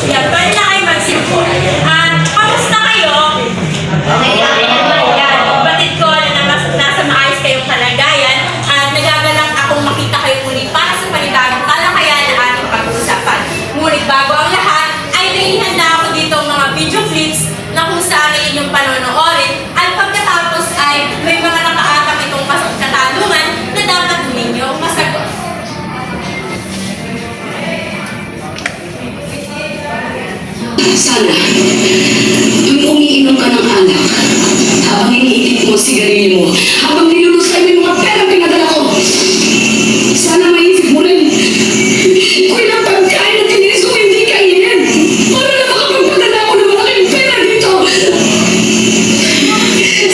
Yan, pwede na kayo magsimpo. Kamusta kayo? Okay lang. Yan, batid ko na nasa maayos kayong kalagayan at nagagalak akong makita kayo muli para sa panibagong talakayan ng ating pag-uusapan. Ngunit bago ang lahat, ay naihanda ako dito ang mga video clips na kung saan ay inyong panonoorin at pagkatapos ay may mga nakaatang itong katanungan na dapat ninyo masagot. Sana, tuwing umiinom ka ng alak, habang iniikip mo ang sigarilyo mo, habang nilulusay mo yung mga perang pinadala ko, sana maisip mo rin, kung ilang pagkain na tinilis ko hindi kainin, para na makapagpadala ko ng malaking pera dito.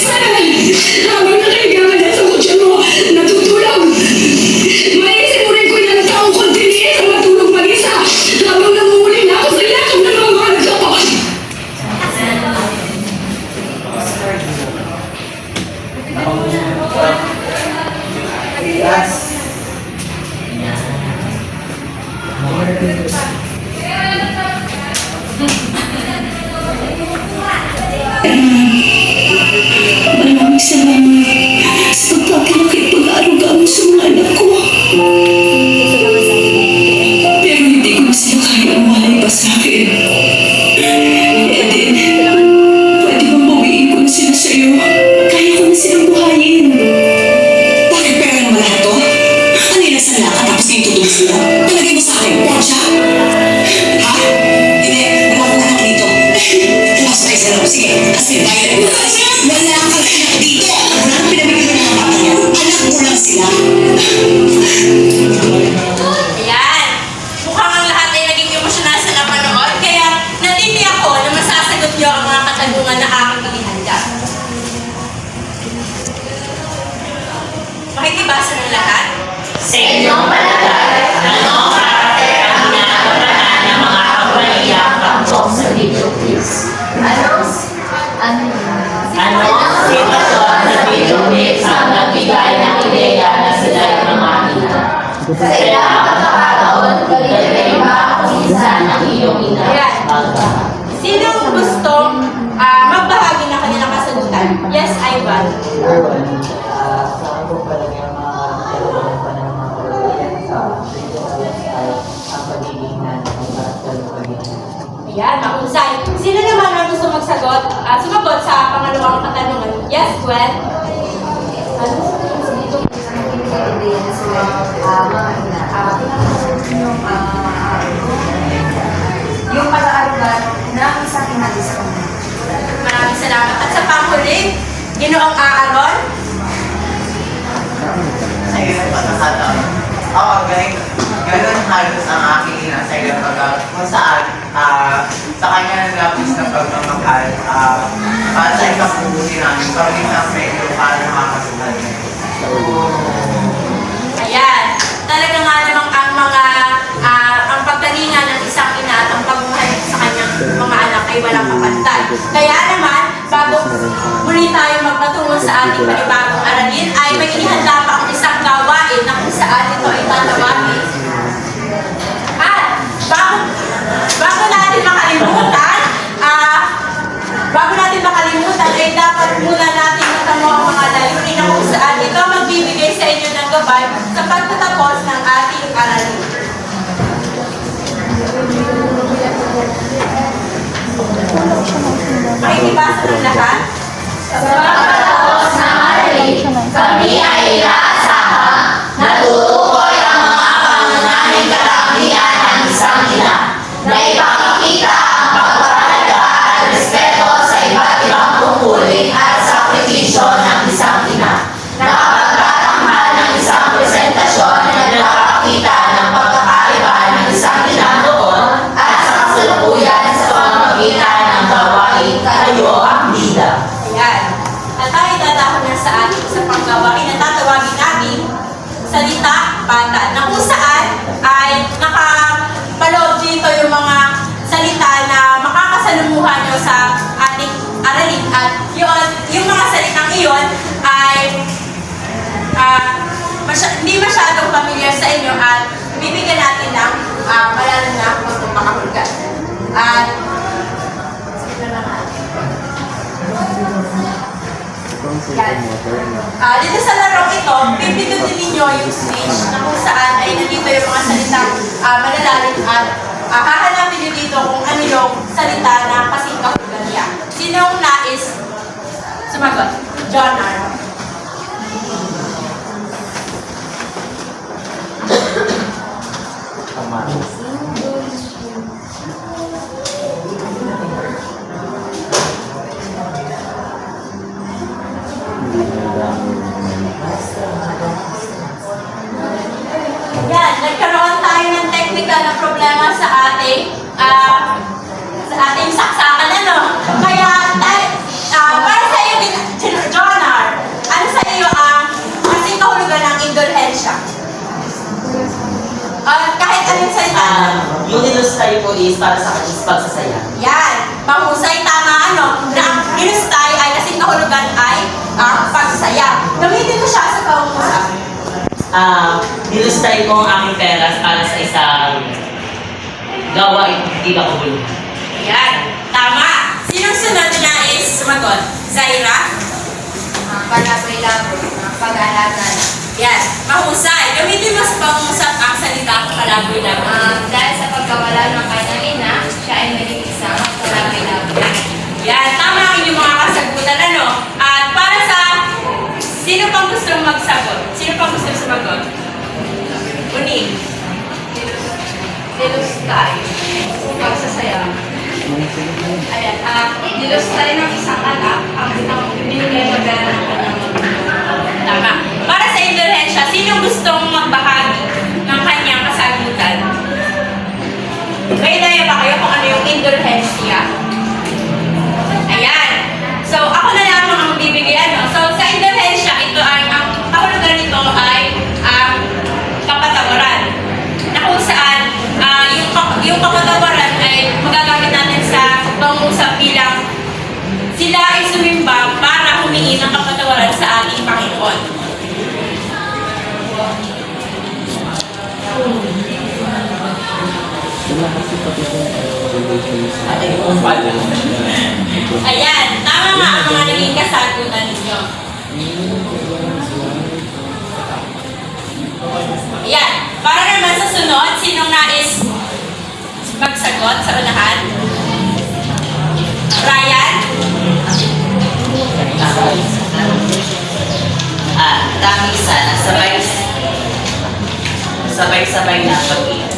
Sana, habang nakahiga ka dyan sa kutsa mo, natutulog, maisip mo rin kung ilang taong kong tiniis ang matulog mag-isa, habang namumuli na ako sa ilalim ng mga mahal ko. Maraming salamat sa pagpapalaki at pag-aaruga mo sa mga anak ko. Pero hindi ko na sila kaya umalay pa sa akin. Eden, pwede bang bawiin ko na sila sa'yo? Kaya ko na silang buhayin. Bakit pera naman lahat to? Ano yung nasa laka tapos yung tutulog sila? Talagay mo sa akin, Portia? Ha? Hindi, wala akong anak dito. Pumas tayo sa loob. Sige, kasi bayad mo. Wala kang anak dito. Wala kang pinamigay ng mga bata niya. Anak ko lang sila. Ayan. Mukhang ang lahat ay naging emosyonal sa napanood, kaya natindi ako na masasagot niyo ang mga katanungan na aking inihanda. Makikibasa ng lahat? Sa inyong palagay, ano ang karakter ang ginagampanan ng mga kabanayang kampok sa video quiz? Ano ang sitwasyon sa video quiz ang nagbigay ng ideya na sila yung makina? Sa ilang pagkakataon, galing ba kung isa ng iyong ina? Sino gustong magbahagi ng kanilang kasagutan? Yes, Ivan. Sa ako pala yung mga talagang panahon ng yan sa video ay ang pagiging na ng karakter ng pagiging. Ayan, mahusay. Sino naman ang gusto sumagot sa pangalawang katanungan? Yes, Gwen. Yung pag-aarugan ng isang inalis sa kanya. Maraming salamat. At sa panghuli, Ginoong Aaron. Sa ilang pagkakataon, ganun halos ang aking ina sa ilang pagkakataon kung saan sa kanya nagapis na pagmamahal para sa ikapubuti namin, pagiging ng medyo para makakasuhan niya. Ayan. Talaga nga namang ang pagkalinga ng isang ina at ang pagmamahal sa kanyang mga anak ay walang kapantay. Kaya naman, bago muli tayo magpatungo sa ating panibagong aralin, ay may inihanda pa ang isang gawain na kung saan ito ay tatawagin. At bago natin makalimutan, ay dapat muna natin matamo ang mga layunin na kung saan ito magbibigay sa inyo ng gabay sa pagtatapos ng ating aralin. Makikibasa ng lahat? Sa pagkatapos ng aralin, kami ay inaasahang natutukoy ang mga pangunahing katangian ng isang ina na ipakikita ang pagpapahalaga at respeto sa iba't ibang tungkulin at sakripisyo ng isang ina na kapagtatanghal ng isang presentasyon na nagpapakita ng pagkakaiba ng isang ina noon at sa kasalukuyan sa pamamagitan ng gawain kayo ang bida. Ayan. At tayo tatahon na sa ating isang panggawain na tatawagin natin salita bata, na kung saan ay nakapaloob dito yung mga salita na makakasalumuhan nyo sa ating aralin. At yung mga salitang iyon ay hindi masyadong familiar sa inyo at bibigyan natin ng malalim na pagpapakahulugan. Dito sa larong ito, pipindutin ninyo yung switch na kung saan ay nandito yung mga salitang malalalim at hahanapin nyo dito kung ano yung salita na kasing kahulugan niya. Sinong nais sumagot? John R. Yan, nagkaroon tayo ng technical na problema sa ating saksakan, ano? Kaya, para sa iyo, John R., ano sa iyo ang kasing kahulugan ng indulhensya? Kahit anong salita. Yung nilustay po is para sa akin is pagsasaya. Yan, mahusay, tama, ano? Na ang inustay ay kasing kahulugan ay ang pagsasaya. Gamitin mo siya sa pangungusap. Nilustay ko ang aking pera para sa isang gawain hindi ka kubulungan. Yan, tama. Sinong sunod na nais sumagot? Zaira? Palaboy-laboy, pag-aalaga. Yan, mahusay. Gamitin mo sa pangungusap ang salita palaboy-laboy. Dahil sa pagkawala ng kanyang ina, siya ay naging isang palaboy-laboy. Yan, tama ang inyong mga kasagutan, ano? At para sa sino pang gustong magsagot? Sino pang gustong sumagot? Unig. Dilustay, pagsasaya. Ayan, dilustay ng isang anak ang binigay na pera ng kanyang magulang. Tama. Para sa indulhensya, sino gustong magbahagi ng kanyang kasagutan? May idea ba kayo kung ano yung indulhensya? Ayan. So, ako na lang ang bibigyan. No? So, sa indulhensya, ito ay, ang kahulugan nito ay kapatawaran. Na kung saan, yung kapatawaran ay magagamit natin sa pangusap bilang sila ay sumimba para humingi ng kapatawaran sa ating Panginoon. Ayan, tama nga ang mga naging kasagutan ninyo. Ayan, para naman sa sunod, sinong nais magsagot sa unahan? Ryan? Tangisa na sabay-sabay na pag-iyak.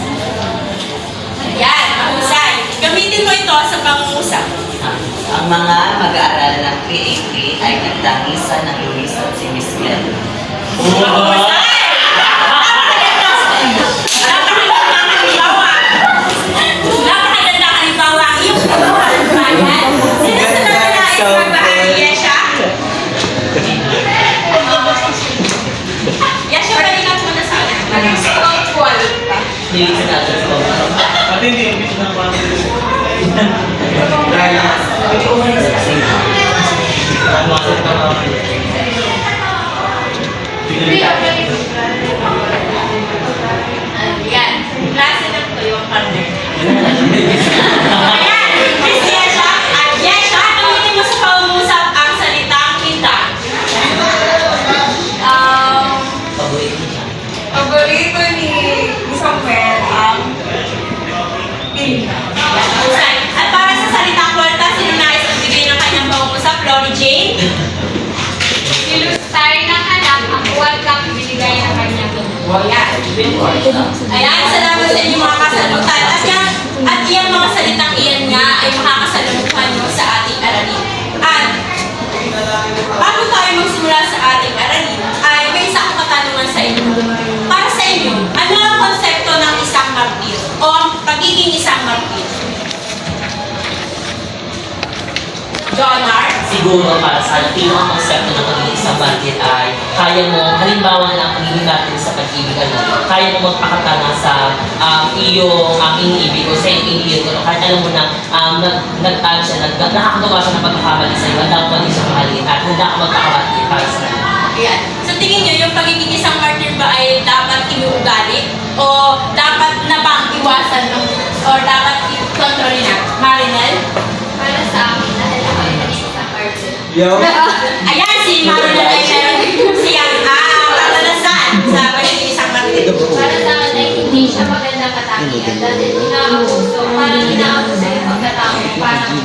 Ayan, mahusay. Gamitin mo ito sa pangungusap. Ang mga mag-aaral ng PAP ay nagtangisa ng Luis at si Miss Mel. Mahusay! Napakaganda ka halimbawa. Napakaganda ka halimbawa. Yung kabawaran ba yan? Sino sa naman nais magbahagi? Yesha? Yesha, balikan mo na sa akin. Hindi natin ko. Yan. Klase ng tuyong partner. Ayan. Miss Yesha. At Yesha, gamitin mo sa pangungusap ang salitang kita. Paborito niya. Paborito ni Samuel ang Pilipina. Mahusay. At para sa salitang kwarta, sino nais magbigay ng kanyang pangungusap? Lori Jane? Dilustay ng anak ang huwagkang binigay ng kanyang Ayan. Ayan, salamat sa inyong mga kasagutan. At yung mga salitang iyan nga ay makakasalumuhan nyo sa ating aralin. At bago tayo magsimula sa ating aralin, ay may isa akong katanungan sa inyo. Para sa inyo, ano ang konsepto ng isang martir o ang pagiging isang martir? John R. Siguro para sa akin, ang konsepto ng pagiging isang martir ay kaya mo, halimbawa na ang pagiging natin sa pag-ibig, kaya mo magpakatanga sa iyong iniibig o sa iniibig ko. Kahit alam mo na nakakagawa siya ng pagkakamali sa iyo, handa ko pa din siya mahalin at handa ka magkakamali para sa kanya. Ayan. So tingin nyo, yung pagiging isang martir ba ay dapat inuugali? O dapat na bang iwasan o dapat i-control na? Marinel? Para sa akin, dahil ako ay naging isang artist. Ayan, si Marinel ay meron Para sa akin ay hindi siya magandang katangian dahil inaabuso, parang inaabuso yung pagkatao mo, parang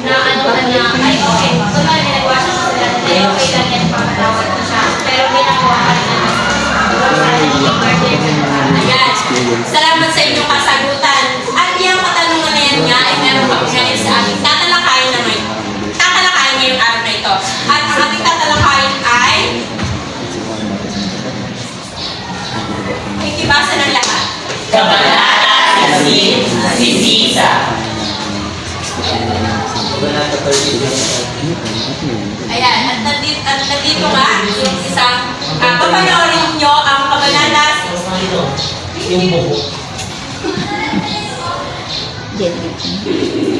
na ano ka niya, ay okay, kunwari nagawa siya sa sila, ay okay lang yan, papatawad ko siya, pero ginagawa ka rin naman. Ayan. Salamat sa inyong kasagutan. At yung katanungan na yan nga ay meron kami ngayon sa ating tatalakayin ngayong araw na ito. At ang ating tatalakayin ay ikibasa ng lahat. Kabanata 16, si Sisa. Ayan, at nandito nga yung isang papanoorin nyo ang kabanata Yung buhok.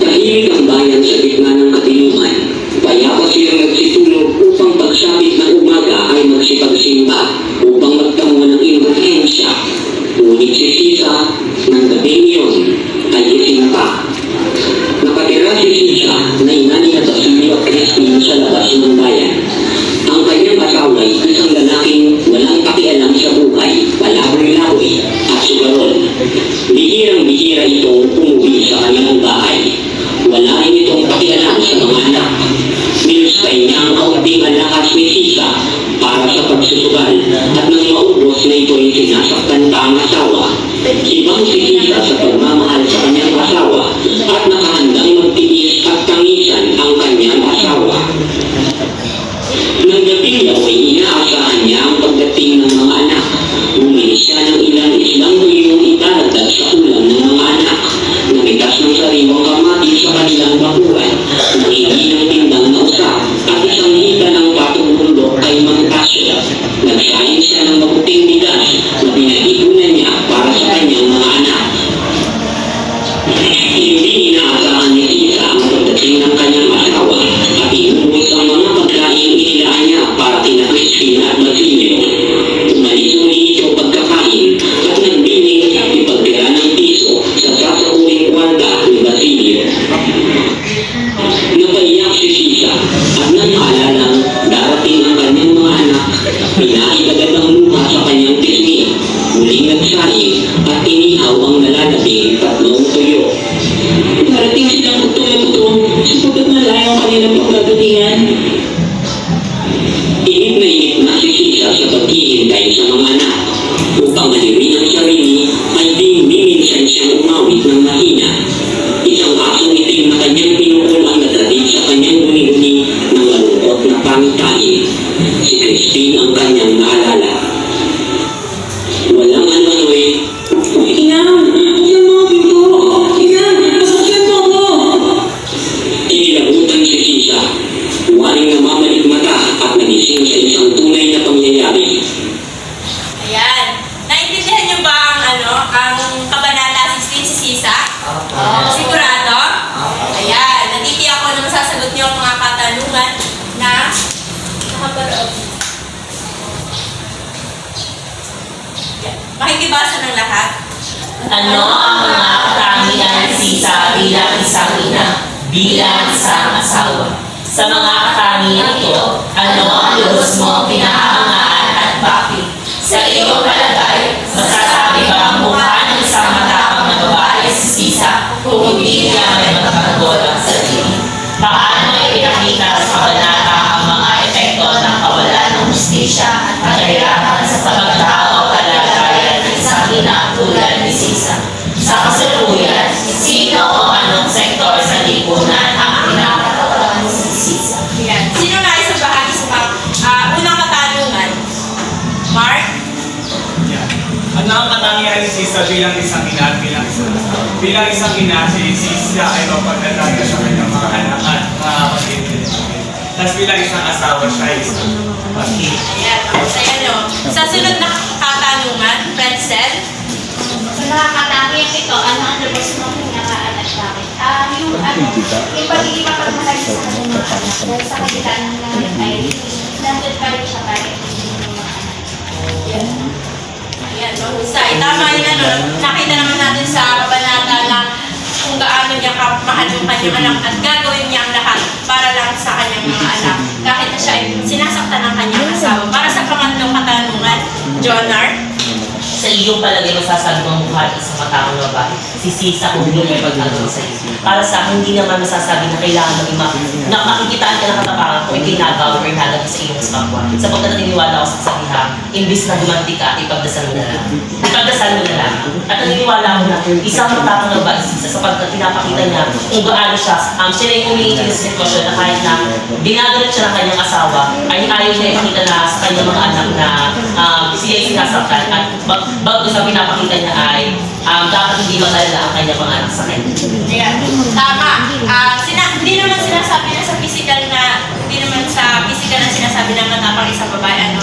Tahimik ang bayan sa gitna ng kadiliman. Payapa silang nagsitulog upang pagsapit ng umaga ay magsipagsimba upang magtamo ng indulhensya. Ngunit si Sisa ng gabing iyon ay isinapa. Nakatira si Sisa na inani at Asilio at Crispin sa labas ng bayan. Ang kanyang asawa ay isang lalaking walang pakialam sa buhay, palaboy-laboy at sugarol. Bihirang-bihira itong umuwi sa kanilang bahay. Wala rin itong pakialam sa mga anak. Niluskay niya ang kaunting alakas ni Sisa para sa pagsusugal at nang maubos na ito ay sinasaktan pa ang asawa. Ibang si Sisa sa pagmamahal sa kanyang asawa at nakahandang magtiis at tangisan ang kanyang asawa. Nang gabing daw ay inaasahan niya ang pagdating ng mga anak. Bumili siya ng ilang islang tuyong itaragdag sa ulam ng mga anak. Namitas ng sariwang kamatis sa kanilang bakuran. Nangingi ng tindang na usap at isang hita ng patong bundok kay Mang Tasyo. Nagsahin siya ng maputing bigas na pinag-ipunan niya para sa kanyang mga anak. Hindi inaasahan ni Sisa ang pagdating ng kanyang asawa at inubos ang mga pagkain inilaan niya para kina Crispin at Basilio. Umalis muli ito pagkakain at nagbiling ipagtira ng piso sa sasakuring kwarta ni Basilio. Napaiyak si Sisa at nang maalalang darating ang kanyang mga anak, pinaitagad ang luha sa kanyang pisngi. Muling nagsaing at inihaw ang nalalabing tatlong tuyo. Darating silang utong-utong sapagkat malayo ang kanilang pagdadatingan. Inip na inip na si Sisa sa paghihintay sa mga anak. Upang aliwin ang sarili, ay minsan siyang umawit ng mahina. Isang asong itim na kanyang pinukul ang natatig sa kanyang guni-guni ng malungkot na pangitain. Si Crispin ang kanyang naalala. Walang ano eh. Inang! Yung mga pinto! Inang! Masakyan mo ako! Inilabutan si Sisa. Waring namamalik mata at nagising sa isang tunay na pangyayari. Ayan. Naintindihan niyo ba ang kabanata 16 si Sisa? Sigurado? Ayan. Natitiyak ako na masasagot niyo ang mga katanungan na nakaparoob. Makikibasa ng lahat. Ano ang mga katangian ni Sisa bilang isang ina, bilang isang asawa? Sa mga katangian ito, ano ang lubos mo pinahahangaan at bakit? Sa iyong palagay, masasabi ba ang mukha ng isang matapang na babae si Sisa kung hindi niya may magkakagol ang sarili? Paano ipinakita sa kabanata ang mga epekto ng kawalan ng hustisya at kahirapan sa pagkatao o kalagayan ng isang ina tulad ni Sisa? Sa kasalukuyan, sino o anong sektor sa lipunan ang pinakatawalan si Sisa? Ayan. Sino nais sa bahagi sa unang katanungan? Mark? Ano ang katangian ni Sisa bilang isang ina at bilang isang asawa? Bilang isang ina, si Sisa ay mapagdadaga sa kanyang mga anak at mga kapatid. Tapos bilang isang asawa, siya ay isang pati. Ayan. Ako sa'yo, no? Sa sunod na katanungan, Francel? Sa mga katangian ito, ano ang lubos mo pinahaan at bakit? Yung pagiging mapagmahal sa kanyang mga anak dahil sa kabila ng lahat ay nandun pa rin siya para ibigin ng mga anak. Ayan, mahusay. Tama yun, nakita naman natin sa kabanata na kung gaano niya kamahal yung kanyang anak at gagawin niya ang lahat para lang sa kanyang mga anak. Kahit na siya ay sinasaktan ng kanyang asawa. Para sa pangatlong katanungan, Jonar? Sa iyong palagay masasabi mong buhay sa mataong babae, si Sisa kung lumipag-agawin sa iyo. Para sa akin, hindi naman masasabi na kailangan na makikitaan ka ng katapangan kung ikinagawa or inagawa sa iyong kapwa. Sapagkat naniniwala ako sa sabihan, imbis na humanti ka, ipagdasal mo na lang. Ipagdasal mo na lang. At naniniwala ako na isang matapang na babae si Sisa sapagkat pinapakita niya kung gaano siya na yung umiitin sa sitwasyon na kahit na dinagalit siya ng kanyang asawa, ay ayaw niya ipakita na sa kanyang mga anak na siya ay sinasaktan at bago sa pinapakita niya ay dapat hindi matalala ang kanyang mga anak sa kanya. Ayan. Tama. Hindi naman sinasabi na sa physical na sinasabi na matapang isang babae.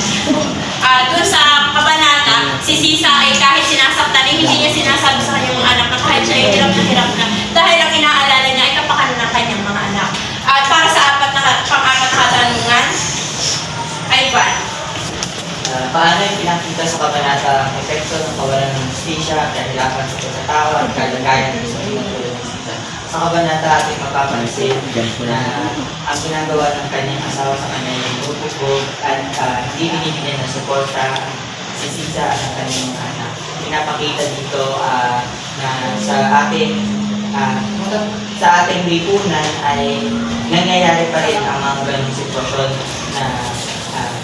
Doon sa kabanata, si Sisa ay kahit sinasaktan, hindi niya sinasabi sa kanyang mga anak na kahit siya ay hirap na dahil ang inaalala niya ay kapakanan ng kanyang mga anak. At para sa pang-apat na katanungan, ay ba? Paano yung pinakita sa kabanata ang epekto ng kawalan ng justisya, kahirapan sa pagkatao at kalagayan ng isang tulad ng Sisa? Sa kabanata ating mapapansin na ang ginagawa ng kanyang asawa sa kanya ay bubog at hindi binibigyan ng suporta si Sisa at ang kanyang mga anak. Pinapakita dito na sa ating lipunan ay nangyayari pa rin ang mga ganong sitwasyon na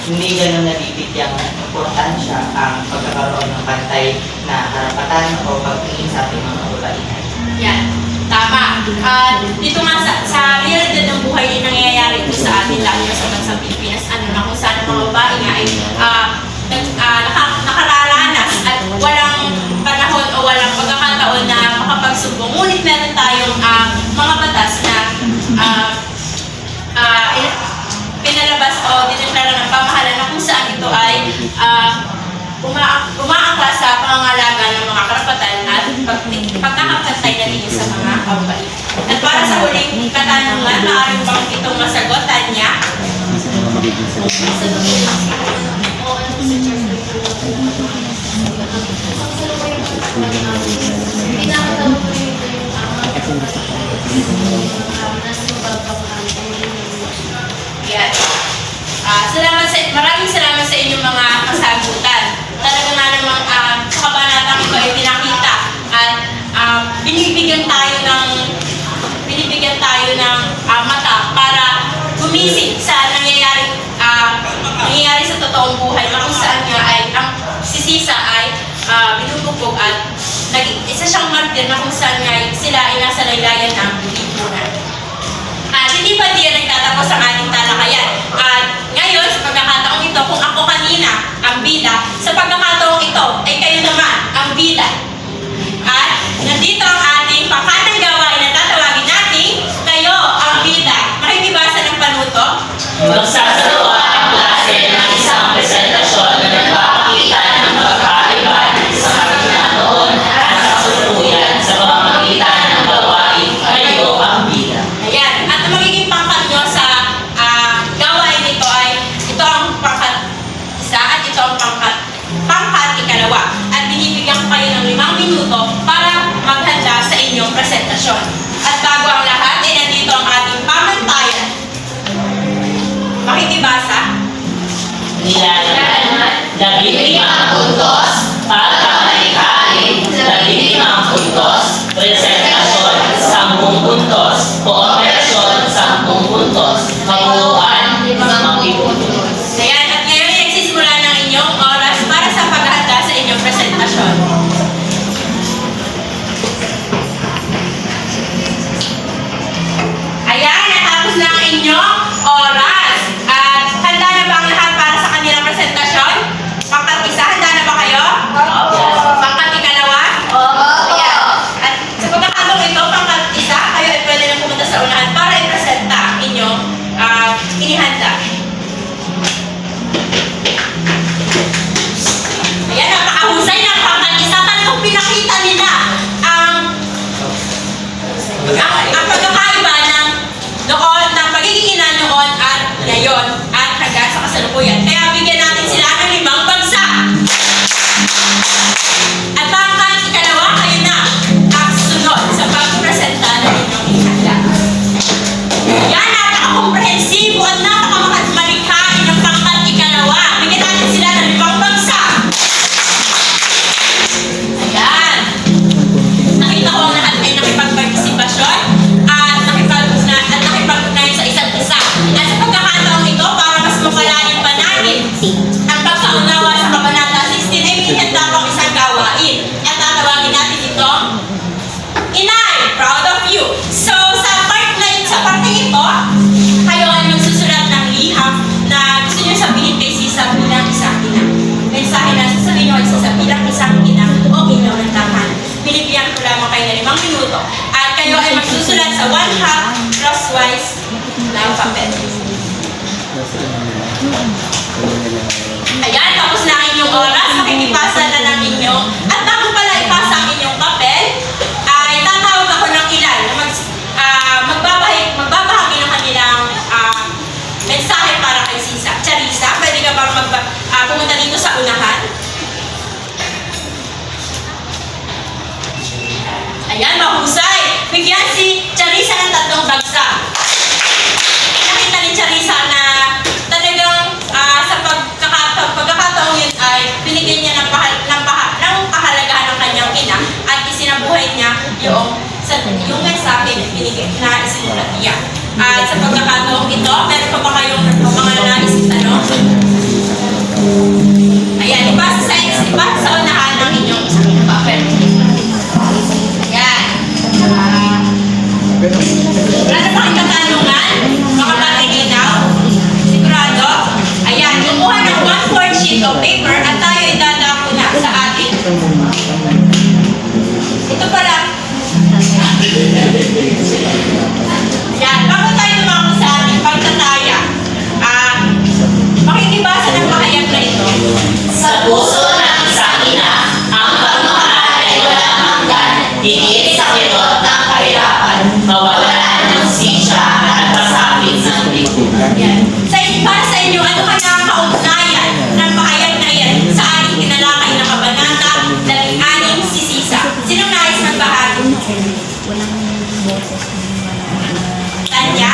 hindi ganun nabibigyang importansya ang pagkakaroon ng pantay na karapatan o pagtingin sa ating mga kababaihan. Yan. Tama. Dito nga sa realidad ng buhay din nangyayari ito sa atin, lalo na sa bansang Pilipinas, na kung saan ang mga babae nga ay nakararanas at walang panahon o walang pagkakataon na makapagsubong. Ngunit meron tayong mga batas na pinalabas o dineklara ng pamahalaan na kung saan ito ay umaangkla sa pangangalaga ng mga karapatan at pagkakapantay na rin sa mga kababaihan. At para sa huling katanungan, maaaring bang itong masagotan niya? Yan. Maraming salamat sa inyong mga kasagutan. Talaga nga namang sa kabanatang ito ay pinakita at binibigyan tayo ng mata para gumising sa nangyayari sa totoong buhay na kung saan nga ay si Sisa ay binubugbog at isa siyang martir na kung saan nga sila ay nasa laylayan ng lipunan. Hindi pa diyan nagtatapos ang ating talakayan. At ngayon, sa pagkakataong ito, kung ako kanina ang bida, sa pagkakataong ito, ay kayo naman ang bida. At nandito ang ating pangkatang gawain na tatawagin natin, kayo ang bida. Makikibasa ng panuto? Magsasagawa ang klase ng isang presentasyon na nagpapakita ng pagkakaiba sa kanila noon at sa kasalukuyan sa pamamagitan ng gawain papel. Ayan, tapos na ang inyong oras, makikipasa na ng inyo. At bago pala ipasa ang inyong papel, ay tatawag ako ng ilan na magbabahagi ng kanilang mensahe para kay Charissa. Pwede ka bang pumunta dito sa unahan? Ayan, mahusay. Bigyan si Charissa ng 3 bagsak. Nakita ni Charissa na talagang sa pagkakataong yun ay binigyan niya ng kahalagahan ng kanyang ina at isinabuhay niya yung mensahe na binigay na isinulat niya. At sa pagkakataong ito, meron pa ba kayong mga nais tanong? Ayan, ipasa sa unahan ng inyong isang papel. Ayan. Wala na paking katanungan? Mga patilinaw? Sigurado? Ayan, kumuha ng 1/4 sheet of paper at tayo idadako na sa atin. Ito pala. Ayan, bago tayo tumako sa ating pagtataya, makikibasa ng pahayag na ito. Sa puso ng isang ina, ang pagmamahal ay walang hanggan, higit sa kirot ng kahirapan, mawawalan ng sinsya at pasakit ng libo. Para sa inyo, ano kaya ang kaugnayan ng pahayag na iyan sa ating tinalakay na kabanata 16 si Sisa? Sinong nais magbahagi? Tanya?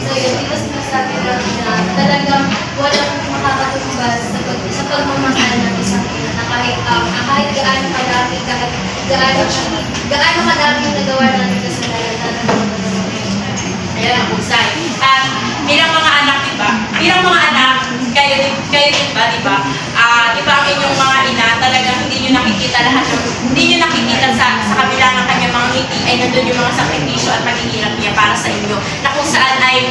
So yun, di ba sinasabi namin na talagang walang makakatumbas sa pagmamahal ng isang ina na kahit gaano kadami, kahit gaano kadami yung nagawa natin kasalanan natin. Ayan ang husay. At bilang mga anak, diba? Bilang mga anak, kayo din ba, diba? Diba ang inyong mga ina, talagang hindi nyo nakikita lahat hindi nyo nakikita sa kabila ng kanyang mga ngiti ay nandun yung mga sakripisyo at paghihirap niya para sa inyo. Na kung saan ay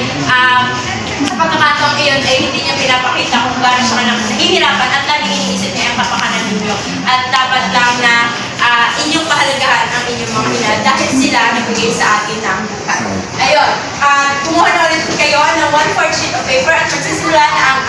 sa pagkakataong iyon ay hindi niya pinapakita kung gaano siya nahihirapan at laging iniisip niya ang kapakanan ninyo. At dapat lang na inyong pahalagahan ang inyong mga ina dahil sila nagbigay sa atin ng buhay. Ayun, kumuha na ulit kayo ng 1/4 sheet of paper at magsisimula na ang